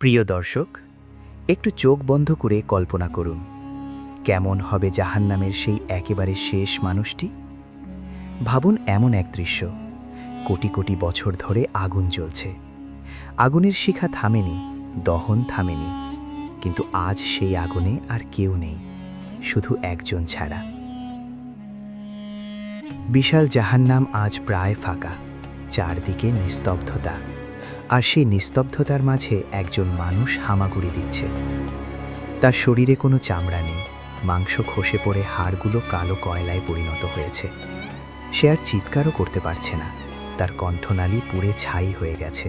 প্রিয় দর্শক, একটু চোখ বন্ধ করে কল্পনা করুন, কেমন হবে জাহান্নামের সেই একেবারে শেষ মানুষটি। ভাবুন, এমন এক দৃশ্য, কোটি কোটি বছর ধরে আগুন জ্বলছে, আগুনের শিখা থামেনি, দহন থামেনি, কিন্তু আজ সেই আগুনে আর কেউ নেই, শুধু একজন ছাড়া। বিশাল জাহান্নাম আজ প্রায় ফাঁকা, চারদিকে নিস্তব্ধতা, আর সেই নিস্তব্ধতার মাঝে একজন মানুষ হামাগুড়ি দিচ্ছে। তার শরীরে কোনো চামড়া নেই, মাংস খসে পড়ে হাড়গুলো কালো কয়লায় পরিণত হয়েছে। সে আর চিৎকারও করতে পারছে না, তার কণ্ঠনালী পুড়ে ছাই হয়ে গেছে।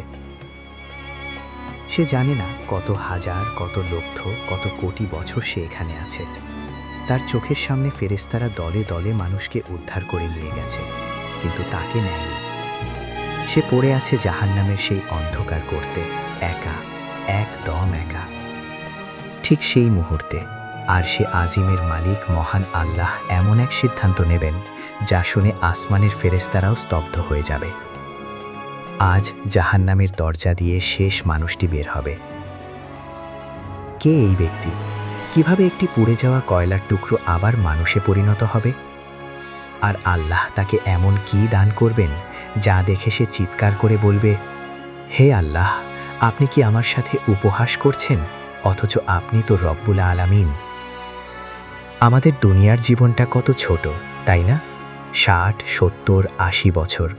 সে জানে না কত হাজার, কত লক্ষ, কত কোটি বছর সে এখানে আছে। তার চোখের সামনে ফেরেশতারা দলে দলে মানুষকে উদ্ধার করে নিয়ে গেছে, কিন্তু তাকে নেয়নি। সে পড়ে আছে জাহান্নামের সেই অন্ধকার করতে, একা, একদম একা। ঠিক সেই মুহূর্তে আর সে আজিমের মালিক মহান আল্লাহ এমন এক সিদ্ধান্ত নেবেন, যা শুনে আসমানের ফেরেশতারাও স্তব্ধ হয়ে যাবে। আজ জাহান্নামের দরজা দিয়ে শেষ মানুষটি বের হবে। কে এই ব্যক্তি? কিভাবে একটি পুড়ে যাওয়া কয়লার টুকরো আবার মানুষে পরিণত হবে? আর আল্লাহ তাকে এমন কি দান করবেন, যা দেখে সে চিৎকার করে বলবে, হে আল্লাহ, আপনি কি আমার সাথে উপহাস করছেন, অথচ আপনি তো রব্বুল আলামিন। আমাদের দুনিয়ার জীবনটা কত ছোট, তাই না? 60, 70, 80 বছর।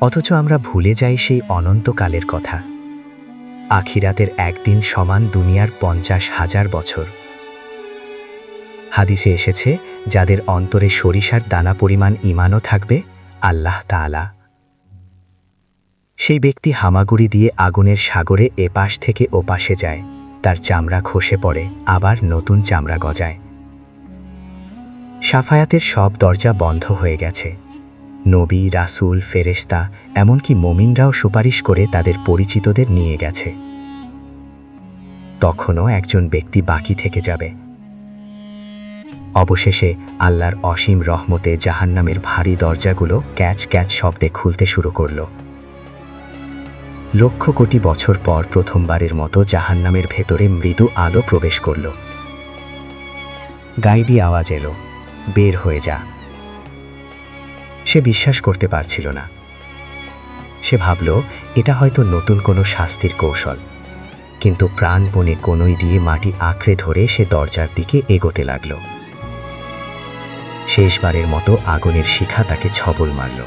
অথচ আমরা ভুলে যাই সেই অনন্তকালের কথা। আখিরাতের একদিন সমান দুনিয়ার 50,000 বছর। হাদিসে এসেছে, যাদের অন্তরে সরিষার দানা পরিমাণ ঈমানও থাকবে, আল্লাহ তাআলা সেই ব্যক্তি হামাগুড়ি দিয়ে আগুনের সাগরে এপাশ থেকে ওপাশে যায়, তার চামড়া খসে পড়ে, আবার নতুন চামড়া গজায়। শাফায়াতের সব দরজা বন্ধ হয়ে গেছে। নবী, রাসূল, ফেরেশতা, এমনকি মুমিনরাও সুপারিশ করে তাদের পরিচিতদের নিয়ে গেছে। তখনও একজন ব্যক্তি বাকি থেকে যাবে। অবশেষে আল্লাহর অসীম রহমতে জাহান্নামের ভারী দরজাগুলো ক্যাচ ক্যাচ শব্দে খুলতে শুরু করল। লক্ষ কোটি বছর পর প্রথমবারের মতো জাহান্নামের ভেতরে মৃদু আলো প্রবেশ করল। গায়েবী আওয়াজ এলো, বের হয়ে যা। সে বিশ্বাস করতে পারছিল না। সে ভাবল, এটা হয়তো নতুন কোনো শাস্তির কৌশল, কিন্তু প্রাণপণে কনুই দিয়ে মাটি আঁকড়ে ধরে সে দরজার দিকে এগোতে লাগল। শেষবারের মতো আগুনের শিখা তাকে ছবল মারল।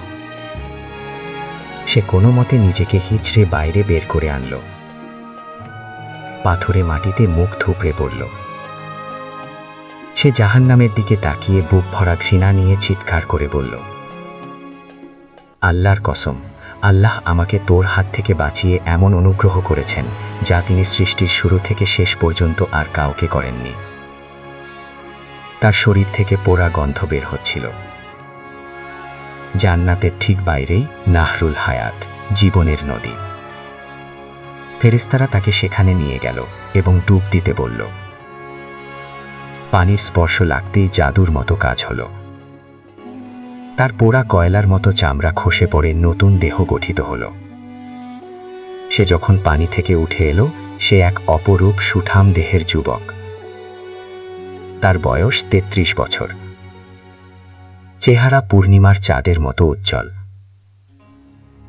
সে কোনো মতে নিজেকে হিচড়ে বাইরে বের করে আনল। পাথরে মাটিতে মুখ থুবড়ে পড়ল। সে জাহান্নামের দিকে তাকিয়ে বুক ভরা ঘৃণা নিয়ে চিৎকার করে বলল, আল্লাহর কসম, আল্লাহ আমাকে তোর হাত থেকে বাঁচিয়ে এমন অনুগ্রহ করেছেন, যা তিনি সৃষ্টির শুরু থেকে শেষ পর্যন্ত আর কাউকে করেননি। তার শরীর থেকে পোড়া গন্ধ বের হচ্ছিল। জান্নাতের ঠিক বাইরেই নাহরুল হায়াত, জীবনের নদী। ফেরেশতারা তাকে সেখানে নিয়ে গেল এবং ডুব দিতে বলল। পানির স্পর্শ লাগতেই জাদুর মতো কাজ হলো। তার পোড়া কয়লার মতো চামড়া খসে পড়ে নতুন দেহ গঠিত হল। সে যখন পানি থেকে উঠে এলো, সে এক অপরূপ সুঠাম দেহের যুবক। তার বয়স 33 বছর। চেহারা পূর্ণিমার চাঁদের মতো উজ্জ্বল।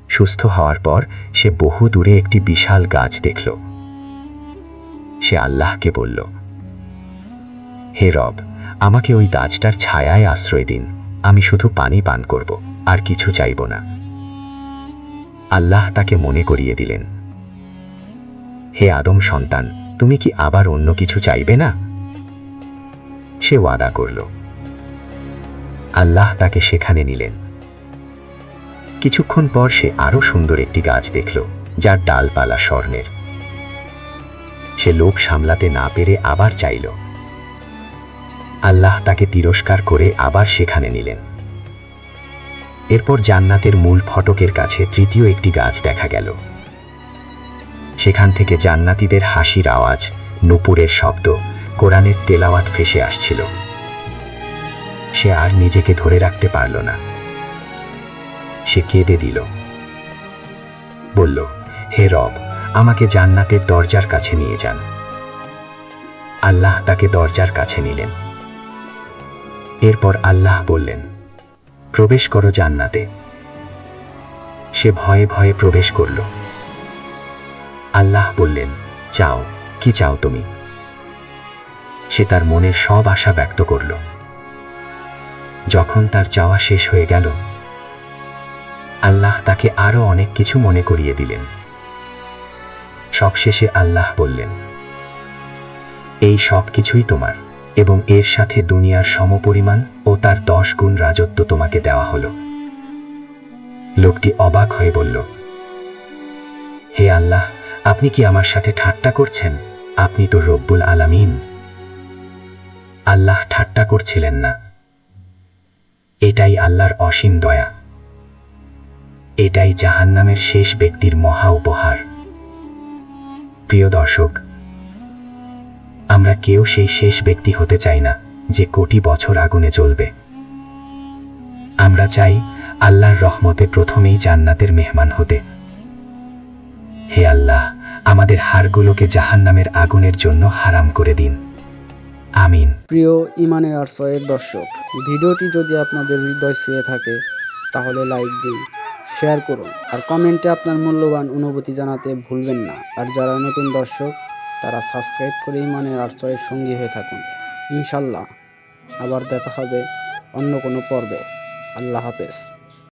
সুস্থ হওয়ার পর সে বহু দূরে একটি বিশাল গাছ দেখল। সে আল্লাহকে বলল, হে রব, আমাকে ওই গাছটার ছায়ায় আশ্রয় দিন, আমি শুধু পানি পান করব, আর কিছু চাইব না। আল্লাহ তাকে মনে করিয়ে দিলেন, হে আদম সন্তান, তুমি কি আবার অন্য কিছু চাইবে না? সে ওয়াদা করল। আল্লাহ তাকে সেখানে নিলেন। কিছুক্ষণ পর সে আরো সুন্দর একটি গাছ দেখল, যার ডালপালা স্বর্ণের। সে লোভ সামলাতে না পেরে আবার চাইল। আল্লাহ তাকে তিরস্কার করে আবার সেখানে নিলেন। এরপর জান্নাতের মূল ফটকের কাছে তৃতীয় একটি গাছ দেখা গেল। সেখান থেকে জান্নাতীদের হাসির আওয়াজ, নূপুরের শব্দ, কোরআনের তেলাওয়াত ভেসে আসছিল। সে আর নিজেকে ধরে রাখতে পারল না। সে কেঁদে দিল, বলল, হে রব, আমাকে জান্নাতের দরজার কাছে নিয়ে যান। আল্লাহ তাকে দরজার কাছে নিলেন। এরপর আল্লাহ বললেন, প্রবেশ করো জান্নাতে। সে ভয়ে ভয়ে প্রবেশ করল। আল্লাহ বললেন, চাও, কি চাও তুমি? সে তার মনের সব আশা ব্যক্ত করল। যখন তার চাওয়া শেষ হয়ে গেল, আল্লাহ তাকে আরো অনেক কিছু মনে করিয়ে দিলেন। সবশেষে আল্লাহ বললেন, এই সব কিছুই তোমার, এবং এর সাথে দুনিয়ার সমপরিমাণ ও তার 10 গুণ রাজত্ব তোমাকে দেওয়া হলো। লোকটি অবাক হয়ে বলল, হে আল্লাহ, আপনি কি আমার সাথে ঠাট্টা করছেন? আপনি তো রব্বুল আলামিন। আল্লাহ ঠাট্টা করছিলেন না। এটাই আল্লাহর অসীম দয়া। এটাই জাহান্নামের শেষ ব্যক্তির মহা উপহার। প্রিয় দর্শক, আমরা কেউ সেই শেষ ব্যক্তি হতে চাই না যে কোটি বছর আগুনে জ্বলবে। আমরা চাই আল্লাহর রহমতে প্রথমেই জান্নাতের মেহমান হতে। হে আল্লাহ, আমাদের হাড়গুলোকে জাহান্নামের আগুনের জন্য হারাম করে দিন। আমিন। প্রিয় ইমানের আশ্রয়ের দর্শক, ভিডিওটি যদি আপনাদের হৃদয় ছুঁয়ে থাকে তাহলে লাইক দিন, শেয়ার করুন আর কমেন্টে আপনার মূল্যবান অনুভূতি জানাতে ভুলবেন না। আর যারা নতুন দর্শক তারা সাবস্ক্রাইব করে ইমানের আশ্রয়ের সঙ্গী হয়ে থাকুন। ইনশাল্লাহ আবার দেখা হবে অন্য কোনো পর্বে। আল্লাহ হাফেজ।